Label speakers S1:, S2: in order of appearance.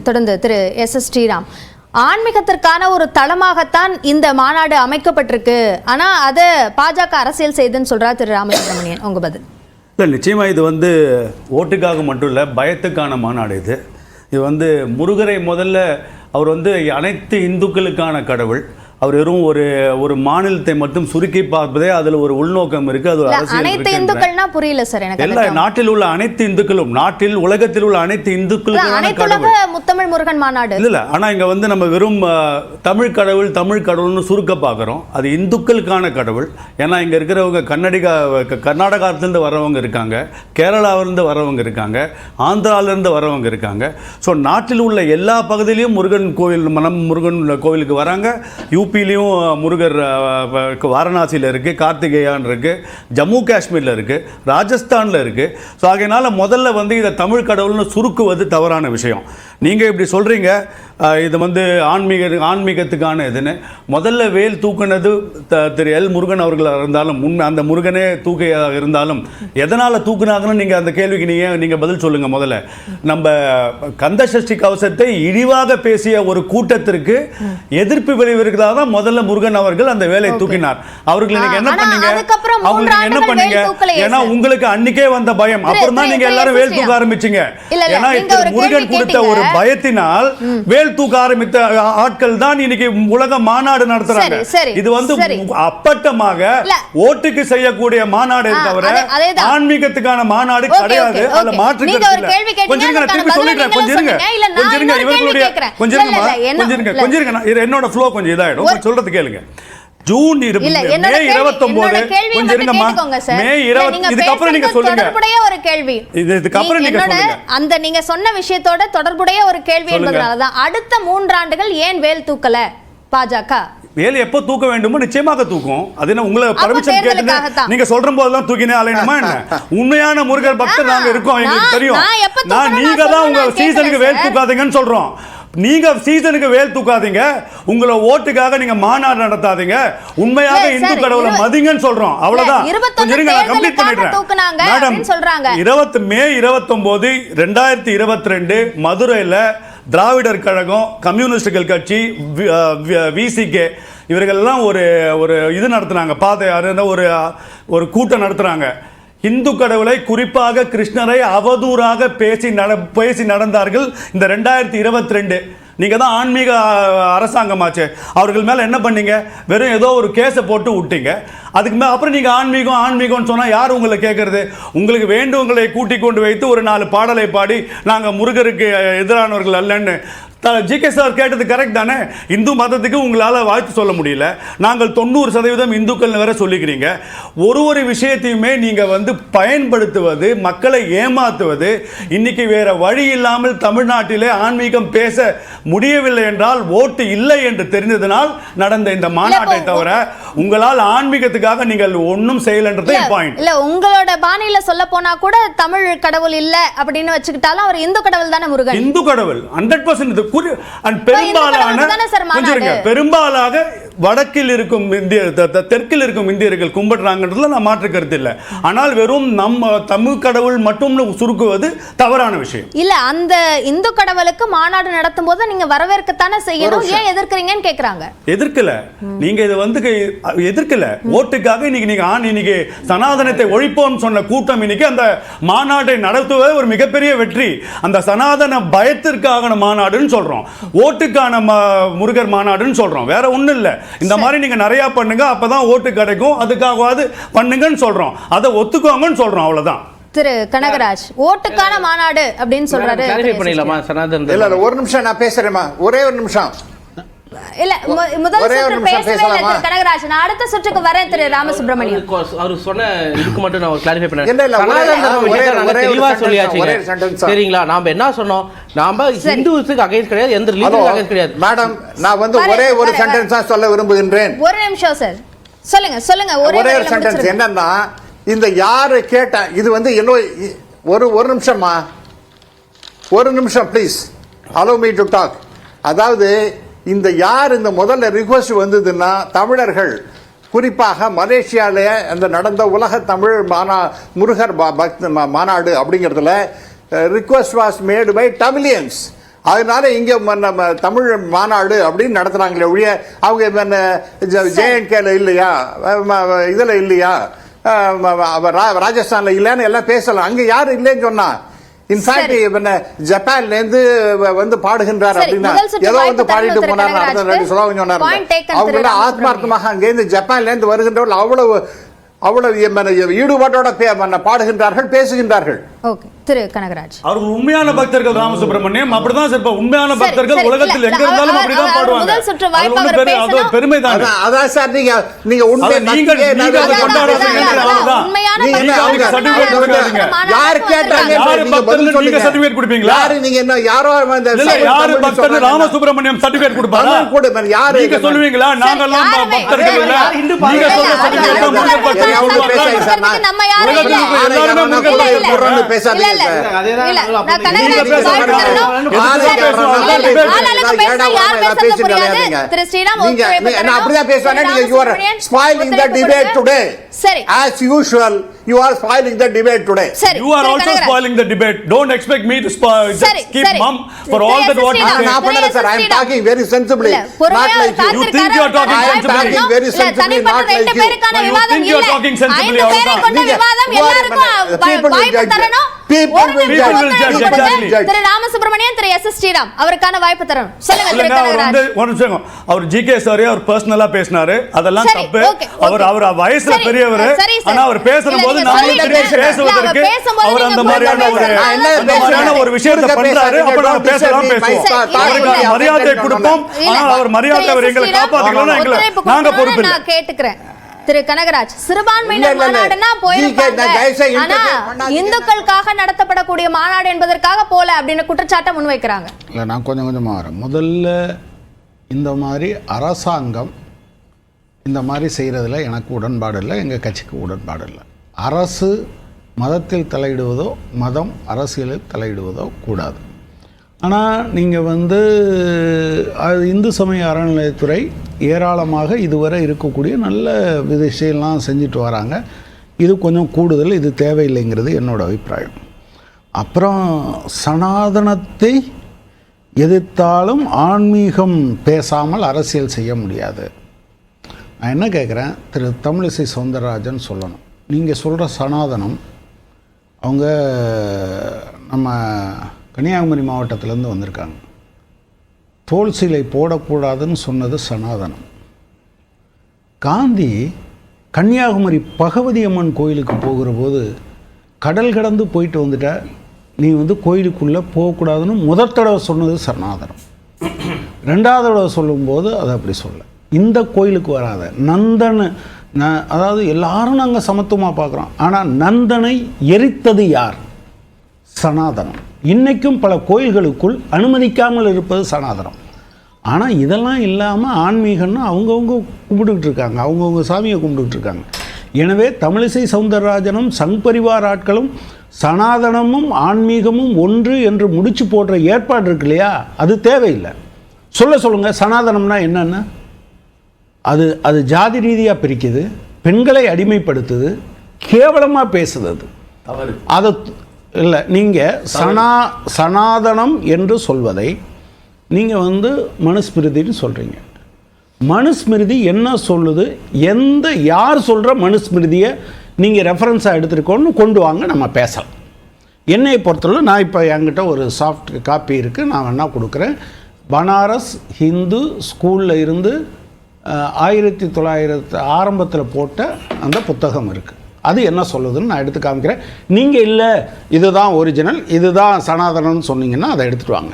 S1: தொடர்ந்து திரு எஸ் ஸ்ரீராம், ஆன்மீகத்திற்கான ஒரு தளமாகத்தான் இந்த மாநாடு அமைக்கப்பட்டிருக்கு, ஆனா அதை பாஜக அரசியல் செய்துன்னு சொல்றார் திரு ராமசுப்ரமணியன். உங்க பதில்?
S2: இல்லை, நிச்சயமாக இது ஓட்டுக்காக மட்டும் இல்லை, பயத்துக்கான மாநாடு இது. இது முருகரை முதல்ல அவர் அனைத்து இந்துக்களுக்கான கடவுள். அவர் வெறும் ஒரு மாநிலத்தை மட்டும் சுருக்கி பார்ப்பதே அதில் ஒரு உள்நோக்கம் இருக்கு. அது
S1: அனைத்து இந்துக்கள்னா புரியல சார் எனக்கு.
S2: எல்லா நாட்டில் உள்ள அனைத்து இந்துக்களும், நாட்டில் உலகத்தில் உள்ள அனைத்து இந்துக்களுக்கான கடவுள்
S1: முத்தமிழ் முருகன் மாநாடு
S2: இல்ல. ஆனா இங்க நம்ம வெறும் தமிழ் கடவுள்னு சுருக்க பார்க்குறோம். அது இந்துக்களுக்கான கடவுள். ஏன்னா இங்க இருக்கிறவங்க கர்நாடகாவிலிருந்து வரவங்க இருக்காங்க, கேரளாவிலிருந்து வரவங்க இருக்காங்க, ஆந்திராவிலிருந்து வரவங்க இருக்காங்க. ஸோ நாட்டில் உள்ள எல்லா பகுதியிலையும் முருகன் கோவிலுக்கு வராங்க. யூபிலையும் முருகர் வாரணாசியில் இருக்குது, கார்த்திகேயான் இருக்குது, ஜம்மு காஷ்மீரில் இருக்குது, ராஜஸ்தானில் இருக்குது. ஸோ ஆகையினால முதல்ல இதை தமிழ் கடவுள்னு சுருக்குவது தவறான விஷயம். நீங்கள் இப்படி சொல்கிறீங்க இது ஆன்மீகத்துக்கான இதுன்னு. முதல்ல வேல் தூக்குனது திரு எல் முருகன் அவர்களாக இருந்தாலும், அந்த முருகனே தூக்கையாக இருந்தாலும் எதனால் தூக்குனாங்கன்னு நீங்கள் அந்த கேள்விக்கு நீங்கள் பதில் சொல்லுங்கள். முதல்ல நம்ம கந்த சஷ்டி கவசத்தை இழிவாக பேசிய ஒரு கூட்டத்திற்கு எதிர்ப்பு விளைவிற்காக தான் முதல்ல முருகன் அவர்கள் அந்த வேலை தூக்கினார். அவர்கள் நீங்க என்ன பண்ணீங்க? ஏன்னா உங்களுக்கு அன்னைக்கே வந்த பயம், அப்புறம் தான் நீங்க எல்லாரும் வேல் தூக்க ஆரம்பிச்சீங்க. ஏன்னா முருகன் கொடுத்த ஒரு பயத்தினால் வேல் தூக்க ஆரம்பித்த ஆட்கள் தான் இன்னைக்கு உலக மாநாடு நடத்துறாங்க. இது அப்பட்டமாக ஓட்டுக்கு செய்யக்கூடிய மாநாடு தவிர ஆன்மீகத்துக்கான மாநாடு கிடையாது. அதுல மாற்று என்னோட ஃப்ளோ கொஞ்சம் இதாயிடும், சொல்றது கேளுங்க. ஜூன் மே 29 கொஞ்சம் இருங்கம்மா, மே 20 இதுக்கப்புறம் நீங்க சொல்லுங்க. தொடர்புடைய ஒரு கேள்வி இதுக்கப்புறம் நீங்க சொல்லுங்க. அந்த நீங்க சொன்ன விஷயத்தோட தொடர்புடைய ஒரு கேள்வி என்பதனால தான் அடுத்த 3 ஆண்டுகள் ஏன் வேல் தூக்கல பாஜக? வேல் எப்போ தூக்க வேண்டுமோ நிச்சயமாக தூக்கும். அது என்ன உங்களை பர்மிஷன் கேட்டு நீங்க சொல்ற போதெல்லாம் தூக்கினே அலையணுமா என்ன? உண்மையான முருகர் பக்தர் நாங்க இருக்கோம், எங்களுக்கு தெரியும். நீங்க தான் உங்க சீசனுக்கு வேல் தூக்காதீங்கன்னு சொல்றோம். நீங்க சீசனுக்கு வேல் தூக்காதீங்க, உங்களை ஓட்டுக்காக நீங்க மாநாடு நடத்தாதீங்க, உண்மையாக இந்து கடவுளை மதிங்கன்னு சொல்றோம். அவ்வளவுதான். கொஞ்சம் இருங்க, நான் கம்ப்ளீட் பண்ணிடுறேன் மேடம். மே 29 2022 மதுரையில் திராவிடர் கழகம், கம்யூனிஸ்டுகள் கட்சி, விசிகே இவர்கள்லாம் ஒரு இது நடத்துனாங்க, ஒரு கூட்டம் நடத்துறாங்க. இந்து கடவுளை குறிப்பாக கிருஷ்ணரை அவதூறாக பேசி நடந்தார்கள். இந்த 2022 நீங்க தான் ஆன்மீக அரசாங்கமாச்சு, அவர்கள் மேல என்ன பண்ணீங்க? வெறும் ஏதோ ஒரு கேஸை போட்டு விட்டீங்க. அதுக்கு மேலே அப்புறம் நீங்க ஆன்மீகம்னு சொன்னா யார் உங்களை கேட்கறது? உங்களுக்கு வேண்டுவங்களை கூட்டிக் கொண்டு வைத்து ஒரு 4 பாடலை பாடி நாங்க முருகருக்கு எதிரானவர்கள் அல்லன்னு ஜிகே சார் கேட்டது கரெக்ட் தானே? இந்து மதத்துக்கு உங்களால் வாழ்த்து சொல்ல முடியல, நாங்கள் 90% இந்துக்கள் வேற சொல்லிக்கிறீங்க. ஒரு விஷயத்தையுமே நீங்கள் பயன்படுத்துவது, மக்களை ஏமாத்துவது. இன்னைக்கு வேற வழி இல்லாமல் தமிழ்நாட்டிலே ஆன்மீகம் பேச முடியவில்லை என்றால், ஓட்டு இல்லை என்று தெரிந்ததனால் நடந்த இந்த மாநாட்டை தவிர உங்களால் ஆன்மீகத்துக்காக நீங்கள் ஒன்றும் செய்யலன்றது பாயிண்ட்.
S1: இல்ல, உங்களோட பாணியில சொல்ல போனா கூட தமிழ் கடவுள் இல்ல அப்படின்னு வச்சுக்கிட்டாலும் அவர் இந்து கடவுள் தானே முருகன்.
S2: இந்து கடவுள் 100%. பெரும்பாலாக வடக்கில் இருக்கும் தெற்கில் இருக்கும் இந்தியர்கள் கும்பிடுறாங்கன்றதுல நான் மாற்று கருத்து இல்லை. ஆனால் வெறும் நம்ம தமிழ் கடவுள் மட்டும் சுருக்குவது தவறான விஷயம்
S1: இல்ல. அந்த இந்து கடவுளுக்கு மாநாடு நடத்தும் போது நீங்க வரவேற்கத்தானே செய்யணும். ஏன் எதிர்க்கிறீங்கன்னு கேக்குறாங்க.
S2: எதிர்க்கல, நீங்க இது எதிர்க்கல. ஓட்டுக்காக இன்னைக்கு சனாதனத்தை ஒழிப்போம் சொன்ன கூட்டம் இன்னைக்கு அந்த மாநாட்டை நடத்துவது ஒரு மிகப்பெரிய வெற்றி. அந்த சனாதன பயத்திற்கான மாநாடுன்னு சொல்றோம், ஓட்டுக்கான முருகர் மாநாடுன்னு சொல்றோம், வேற ஒண்ணும் இல்ல. இந்த மாதிரி நீங்க நிறைய பண்ணுங்க, அப்பதான் ஓட்டு கிடைக்கும், அதுக்காகவாது பண்ணுங்கன்னு சொல்றோம், அதை ஒத்துக்கோங்கன்னு சொல்றோம், அவ்வளவுதான்.
S1: திரு கனகராஜ், ஓட்டுக்கான மாநாடு அப்படின்னு சொல்றாரு.
S3: ஒரு நிமிஷம் நான் பேசுறேமா, ஒரே ஒரு நிமிஷம்.
S1: இல்ல, முதல் சுற்று பேசவே இல்ல திரு கனகராஜ். நான் அடுத்த சுற்றுக்கு வரேன் திரு ராமசுப்ரமணியன்.
S4: அவர் சொன்ன இதுக்கு மட்டும் நான் கிளாரிஃபை பண்ணேன். தெளிவா சொல்லியாச்சு சரிங்களா? நாம என்ன சொன்னோம்? நாம ஹிந்துஸ்க்கு அகைன்ஸ்ட் கிடையாது, எந்த ரிலீஜனுக்கு அகைன்ஸ்ட் கிடையாது.
S3: மேடம், நான் ஒரே ஒரு சென்டென்ஸ் தான் சொல்ல விரும்புகின்றேன்.
S1: ஒரு நிமிஷம் சார், சொல்லுங்க.
S3: ஒரே ஒரு சென்டென்ஸ் என்னன்னா, இந்த யாரு கேட்ட இது என்ன ஒரு நிமிஷமா, ஒரு நிமிஷம் please, allow me to talk. அதாவது இந்த யார் இந்த முதல்ல ரிக்வெஸ்ட் வந்ததுன்னா, தமிழர்கள் குறிப்பாக மலேசியாவிலே அந்த நடந்த உலக தமிழ் முருகர் மாநாடு அப்படிங்கிறதுல request was made by Tamilians. அதனால இங்க நம்ம தமிழ் மாநாடு அப்படின்னு நடத்துறாங்களே ஒழிய அவங்க JNK இல்லையா, இதுல இல்லையா, ராஜஸ்தான்ல இல்லன்னு எல்லாம் பேசலாம். அங்க யாரு இல்லைன்னு சொன்னா? இன்ஃபேக்ட் ஜப்பான்ல இருந்து வந்து பாடுகின்றார் அப்படின்னா ஏதோ வந்து பாடிட்டு போனார் சொன்னார். அவங்க ஆத்மார்த்தமாக அங்க இருந்து ஜப்பான்ல இருந்து வருகின்றவர்கள் அவ்வளவு ஈடுபாட்டோட பாடுகின்றார்கள், பேசுகின்றார்கள்.
S1: ஓகே, திரு கனகராஜ்
S2: அவர்கள் உண்மையான பக்தர்கள். ராமசுப்ரமணியம் அப்படிதான் சார், உண்மையான பக்தர்கள் உலகத்தில் எங்க இருந்தாலும் அப்படிதான் பாடுவாங்க. அது ஒரு பெருமை தான்.
S3: அதான் சார், நீங்க உண்மை யார் கேட்டாங்க?
S2: நீங்க சர்டிபிகேட் கொடுப்பீங்களா?
S3: நீங்க என்ன யாரோ
S2: யாரு பக்தர் ராமசுப்ரமணியம் சர்டிபிகேட் கொடுப்பாரா?
S3: யாரு
S2: நீங்க சொல்லுவீங்களா? நாங்கெல்லாம் பக்தர்கள் இல்ல, நீங்க சொல்ற சர்டிபிகேட் தான் முருகன் பக்தர்
S1: நம்ம யாரு திரு ஸ்ரீராம்
S3: அப்படிதான் பேசுவாங்க. நீங்க you are spoiling the debate today.
S1: சரி,
S3: as usual you are spoiling the debate today.
S2: You are also spoiling the debate. Don't expect me to keep mum for all that what you say.
S3: நான் பண்ணல sir. I am talking very sensibly, not like you.
S2: You think you are talking sensibly?
S3: Very sensibly, not like you.
S2: You think you are talking sensibly?
S1: People will judge. Thiru Ramasubramanian, Thiru S Sriram அவருக்கான வாய்ப்பு தரணும். சொல்லுங்க திரு கனகராஜ்.
S2: அவர் GK sir அவர் பர்சனலா பேசினாரு, அதெல்லாம் தப்பு. அவர் வயசுல பெரியவர், ஆனா அவர் பேசும்போது பேசுவதற்கு அவர் அந்த மாதிரியான ஒரு விஷயத்தை பண்றாரு. அப்ப நாங்க பேசலாம், பேசுவோம். அவருக்கு மரியாதை கொடுப்போம். ஆனால் அவர் மரியாதை அவர் எங்களை காப்பாத்திக்கலாம், நாங்க பொறுப்பு இல்லை.
S1: நான் கேட்டுக்கிறேன் திரு கனகராஜ், சிறுபான்மையினர் மாநாடுனா போயிருப்பாங்க, ஆனா இந்துக்களுக்காக நடத்தப்படக்கூடிய மாநாடு என்பதற்காக போல அப்படின்னு குற்றச்சாட்டை முன்வைக்கிறாங்க.
S5: இல்லை, நான் கொஞ்சமா வரேன். முதல்ல இந்த மாதிரி அரசாங்கம் இந்த மாதிரி செய்கிறதுல எனக்கு உடன்பாடு இல்லை, எங்கள் கட்சிக்கு உடன்பாடு இல்லை. அரசு மதத்தில் தலையிடுவதோ மதம் அரசியலில் தலையிடுவதோ கூடாது. ஆனால் நீங்கள் இந்து சமய அறநிலையத்துறை ஏராளமாக இதுவரை இருக்கக்கூடிய நல்ல விஷயம்லாம் செஞ்சுட்டு வராங்க. இது கொஞ்சம் கூடுதல், இது தேவையில்லைங்கிறது என்னோட அபிப்பிராயம். அப்புறம் சனாதனத்தை எதிர்த்தாலும் ஆன்மீகம் பேசாமல் அரசியல் செய்ய முடியாது. நான் என்ன கேட்குறேன், திரு தமிழிசை சவுந்தரராஜன் சொல்லணும். நீங்கள் சொல்கிற சனாதனம் அவங்க நம்ம கன்னியாகுமரி மாவட்டத்திலேருந்து வந்திருக்காங்க. தோல் சீலை போடக்கூடாதுன்னு சொன்னது சனாதனம். காந்தி கன்னியாகுமரி பகவதி அம்மன் கோயிலுக்கு போகிற போது கடல் கடந்து போயிட்டு வந்துட்ட, நீ கோயிலுக்குள்ளே போகக்கூடாதுன்னு முதல் தடவை சொன்னது சனாதனம். ரெண்டாவது தடவை சொல்லும்போது அதை அப்படி சொல்ல. இந்த கோயிலுக்கு வராத நந்தனை, அதாவது எல்லாரும் நாங்கள் சமத்துவமாக பார்க்குறோம், ஆனால் நந்தனை எரித்தது யார்? சனாதனம். இன்றைக்கும் பல கோயில்களுக்குள் அனுமதிக்காமல் இருப்பது சனாதனம். ஆனால் இதெல்லாம் இல்லாமல் ஆன்மீகம்னு அவங்கவுங்க கும்பிட்டுக்கிட்டு இருக்காங்க, அவங்கவுங்க சாமியை கும்பிட்டுக்கிட்டு இருக்காங்க. எனவே தமிழிசை சவுந்தரராஜனும் சங் பரிவார் ஆட்களும் சனாதனமும் ஆன்மீகமும் ஒன்று என்று முடிச்சு போடுற ஏற்பாடு இருக்கு இல்லையா, அது தேவையில்லை. சொல்லுங்கள், சனாதனம்னா என்னென்ன? அது ஜாதி ரீதியாக பிரிக்குது, பெண்களை அடிமைப்படுத்துது, கேவலமாக பேசுது. அது இல்லை, நீங்கள் சனாதனம் என்று சொல்வதை நீங்கள் மனுஸ்மிருதின்னு சொல்கிறீங்க. மனுஸ்மிருதி என்ன சொல்லுது? யார் சொல்கிற மனுஸ்மிருதியை நீங்கள் ரெஃபரன்ஸாக எடுத்துருக்கோன்னு கொண்டு வாங்க, நம்ம பேசலாம். என்னை பொறுத்தவரை நான் இப்போ என்கிட்ட ஒரு சாஃப்ட் காப்பி இருக்குது, நான் வேணா கொடுக்குறேன். பனாரஸ் ஹிந்து ஸ்கூலில் இருந்து 1900 ஆரம்பத்தில் போட்ட அந்த புத்தகம் இருக்குது. அது என்ன சொல்லுதுன்னு நான் எடுத்து காமிக்கிறேன். நீங்கள் இல்லை இதுதான் ஒரிஜினல், இதுதான் சனாதனம்னு சொன்னீங்கன்னா அதை எடுத்துகிட்டு வாங்க.